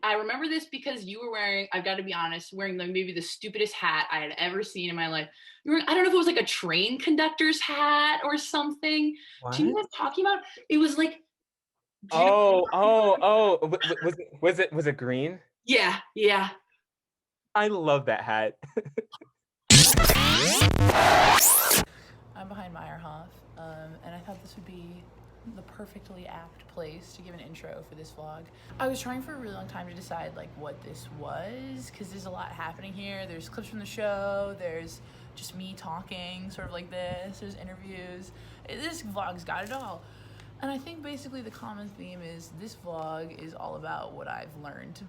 I remember this because you were wearing, I've got to be honest, wearing like maybe the stupidest hat I had ever seen in my life. You were, I don't know if it was like a train conductor's hat or something. Do you know What? what I'm talking about? It was like, do you know? Was it green? Yeah, yeah. I love that hat. I'm behind Meyerhoff, and I thought this would be the perfectly apt place to give an intro for this vlog. I was trying for a really long time to decide like what this was, because there's a lot happening here. There's clips from the show, there's just me talking sort of like this, there's interviews. This vlog's got it all. And I think basically the common theme is this vlog is all about what I've learned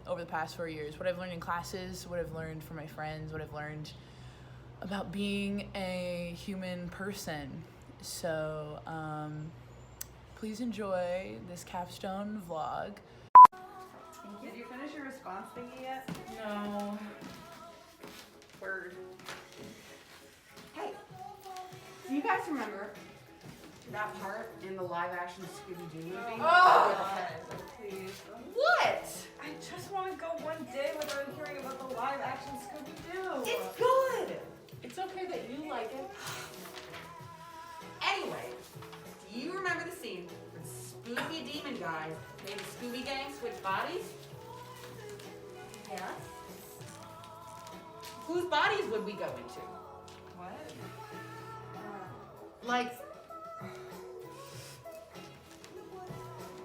over the past 4 years, what I've learned in classes, what I've learned from my friends, what I've learned about being a human person. So please enjoy this capstone vlog. Did you finish your response thingy yet? No. Word. Hey, do you guys remember that part in the live action Scooby-Doo movie? Oh! Please. What? I just want to go one day without hearing about the live action Scooby-Doo. It's good. It's okay that you like it. Anyway, do you remember the scene when spooky demon guys made the Scooby Gang switch bodies? Yes. Whose bodies would we go into? What? Like,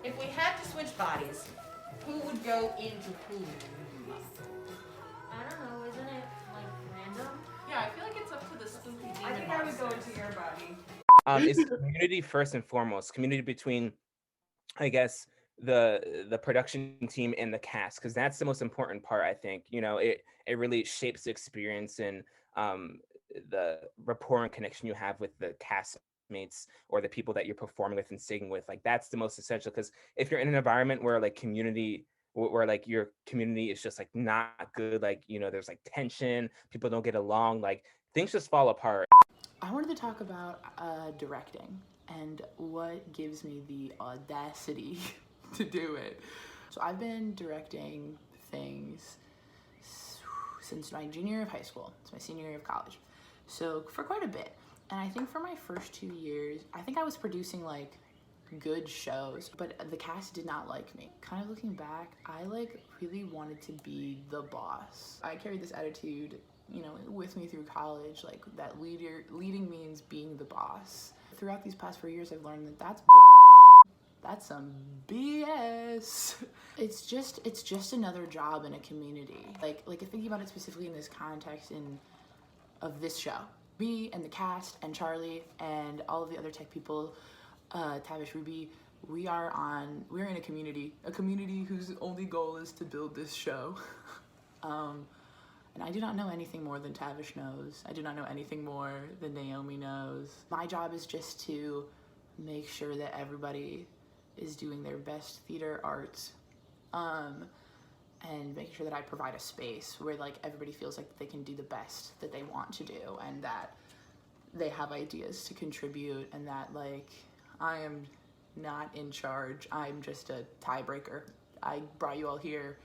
if we had to switch bodies, who would go into who? I don't know, isn't it like random? Yeah, I feel like it's up to the spooky demon I think I would go into your body. It's community first and foremost. Community between, I guess, the production team and the cast, because that's the most important part. I think it really shapes the experience and the rapport and connection you have with the castmates or the people that you're performing with and singing with. Like that's the most essential, because if you're in an environment where like where like your community is just like not good, like there's like tension, people don't get along, like things just fall apart. I wanted to talk about directing and what gives me the audacity to do it. So I've been directing things since my junior year of high school. It's my senior year of college. So for quite a bit. And I think for my first 2 years, I think I was producing like good shows, but the cast did not like me. Kind of looking back, I like really wanted to be the boss. I carried this attitude with me through college, like that leading means being the boss. Throughout these past 4 years, I've learned that that's some BS. It's just another job in a community. Like thinking about it specifically in this context of this show. Me and the cast and Charlie and all of the other tech people, Tavish, Ruby, we're in a community whose only goal is to build this show. And I do not know anything more than Tavish knows. I do not know anything more than Naomi knows. My job is just to make sure that everybody is doing their best theater arts, and making sure that I provide a space where like everybody feels like they can do the best that they want to do, and that they have ideas to contribute, and that like I am not in charge. I'm just a tiebreaker. I brought you all here,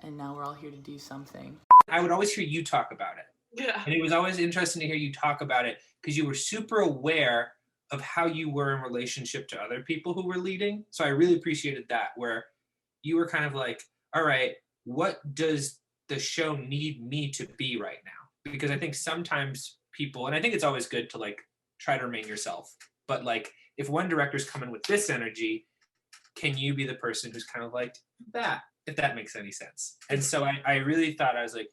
and now we're all here to do something. I would always hear you talk about it. Yeah. And it was always interesting to hear you talk about it because you were super aware of how you were in relationship to other people who were leading. So I really appreciated that, where you were kind of like, all right, what does the show need me to be right now? Because I think sometimes people, and I think it's always good to like try to remain yourself, but like if one director's coming with this energy, can you be the person who's kind of like that, if that makes any sense? And so I really thought, I was like,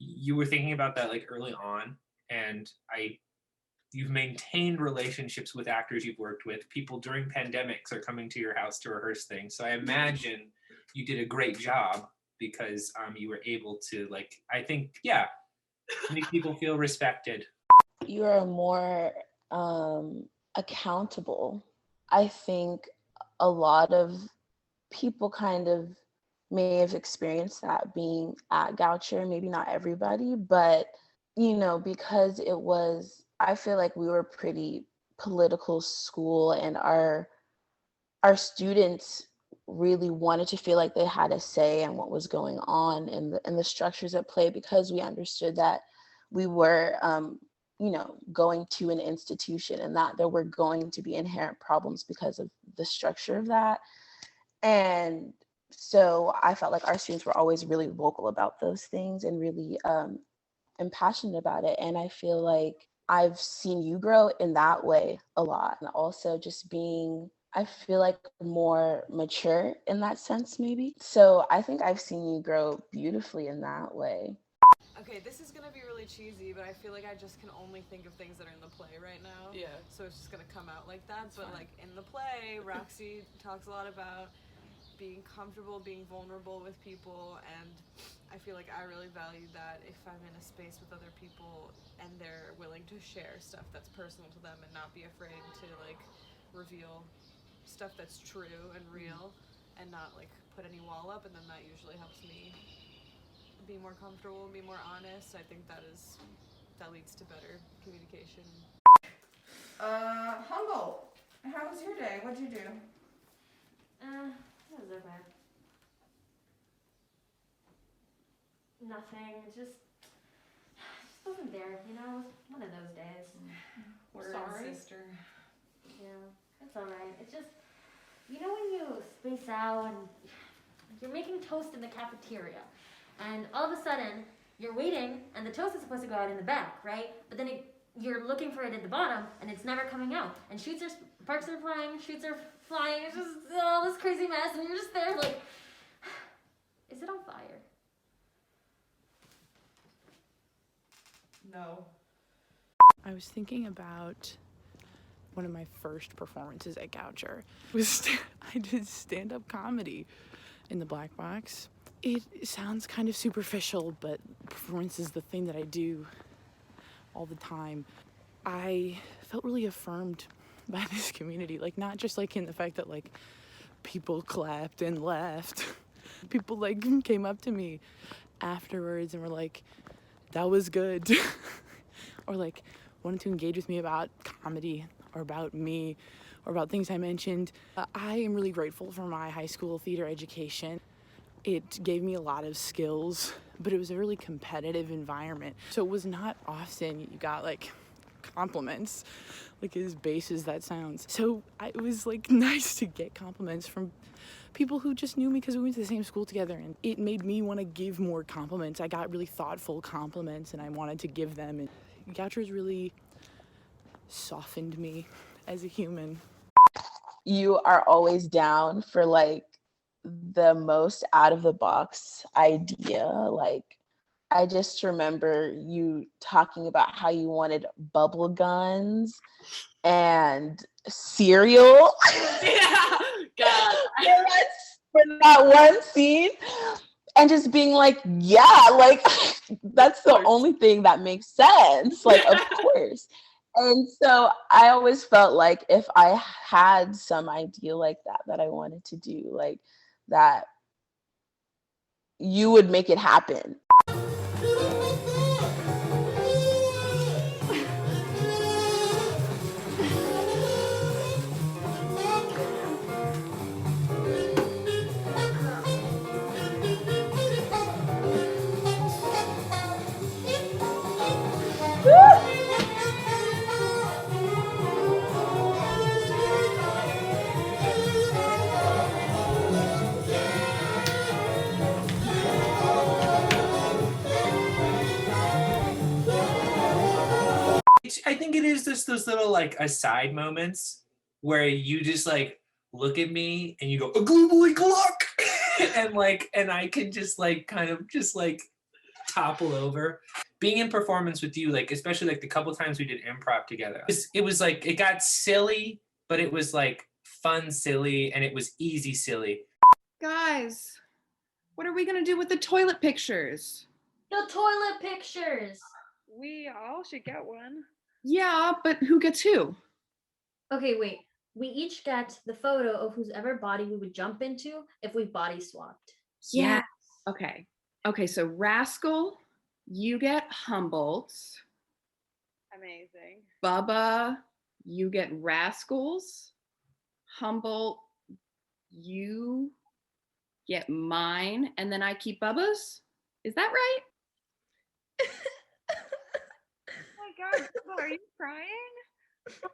you were thinking about that like early on, and you've maintained relationships with actors you've worked with. People during pandemics are coming to your house to rehearse things. So I imagine you did a great job because you were able to like, I think, yeah, make people feel respected. You are more accountable. I think a lot of people kind of may have experienced that being at Goucher, maybe not everybody, but because I feel like we were a pretty political school, and our students really wanted to feel like they had a say in what was going on in the structures at play, because we understood that we were going to an institution and that there were going to be inherent problems because of the structure of that. And so I felt like our students were always really vocal about those things and really and passionate about it. And I feel like I've seen you grow in that way a lot. And also just being, I feel like, more mature in that sense, maybe. So I think I've seen you grow beautifully in that way. Okay, this is gonna be really cheesy, but I feel like I just can only think of things that are in the play right now. Yeah. So it's just gonna come out like that. That's but fine. like in the play, Roxy talks a lot about being comfortable, being vulnerable with people, and I feel like I really value that if I'm in a space with other people and they're willing to share stuff that's personal to them and not be afraid to like reveal stuff that's true and real and not like put any wall up, and then that usually helps me be more comfortable, be more honest. I think that leads to better communication. Humboldt, how was your day? What'd you do? It was okay. Nothing. It just wasn't there, you know? One of those days. We're Sorry. sister. Yeah, it's alright. It's just, you know when you space out and you're making toast in the cafeteria, and all of a sudden you're waiting and the toast is supposed to go out in the back, right? But then you're looking for it at the bottom and it's never coming out. And sparks are flying, shoots are flying. It's just all this crazy mess, and you're just there like, is it on fire? No. I was thinking about one of my first performances at Goucher. I did stand-up comedy in the Black Box. It sounds kind of superficial, but performance is the thing that I do all the time. I felt really affirmed by this community, like not just like in the fact that like people clapped and laughed. People like came up to me afterwards and were like, that was good. Or like wanted to engage with me about comedy or about me or about things I mentioned. I am really grateful for my high school theater education. It gave me a lot of skills, but it was a really competitive environment. So it was not often you got like compliments, like as base as that sounds. So it was like nice to get compliments from people who just knew me because we went to the same school together, and it made me want to give more compliments. I got really thoughtful compliments and I wanted to give them, and Goucher's really softened me as a human. You are always down for like the most out of the box idea. Like, I just remember you talking about how you wanted bubble guns and cereal. Yeah, God. For that one scene, and just being like, yeah, like that's the only thing that makes sense. Like, of course. And so I always felt like if I had some idea like that I wanted to do, like that, you would make it happen. I think it is just those little like aside moments where you just like look at me and you go, a globally clock, and I can just like kind of just like topple over. Being in performance with you, like especially like the couple times we did improv together, it was like it got silly, but it was like fun silly, and it was easy silly. Guys, what are we gonna do with the toilet pictures? The toilet pictures! We all should get one. Yeah, but who gets who? Okay, wait. We each get the photo of whoever body we would jump into if we body swapped. Yeah. Okay. Okay, so Rascal, you get Humboldt's. Amazing. Bubba, you get Rascals. Humboldt, you get mine and then I keep Bubba's? Is that right? Oh my God, Bubba, are you crying?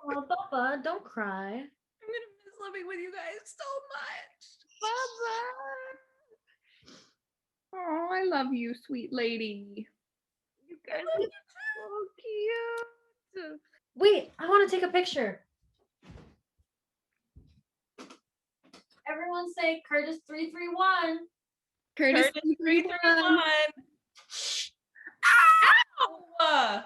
Oh, Bubba, don't cry. I'm gonna miss living with you guys so much. Bubba! Oh, I love you, sweet lady. You guys are so cute. Wait, I want to take a picture. Everyone say Curtis 331. Curtis 331. Ow!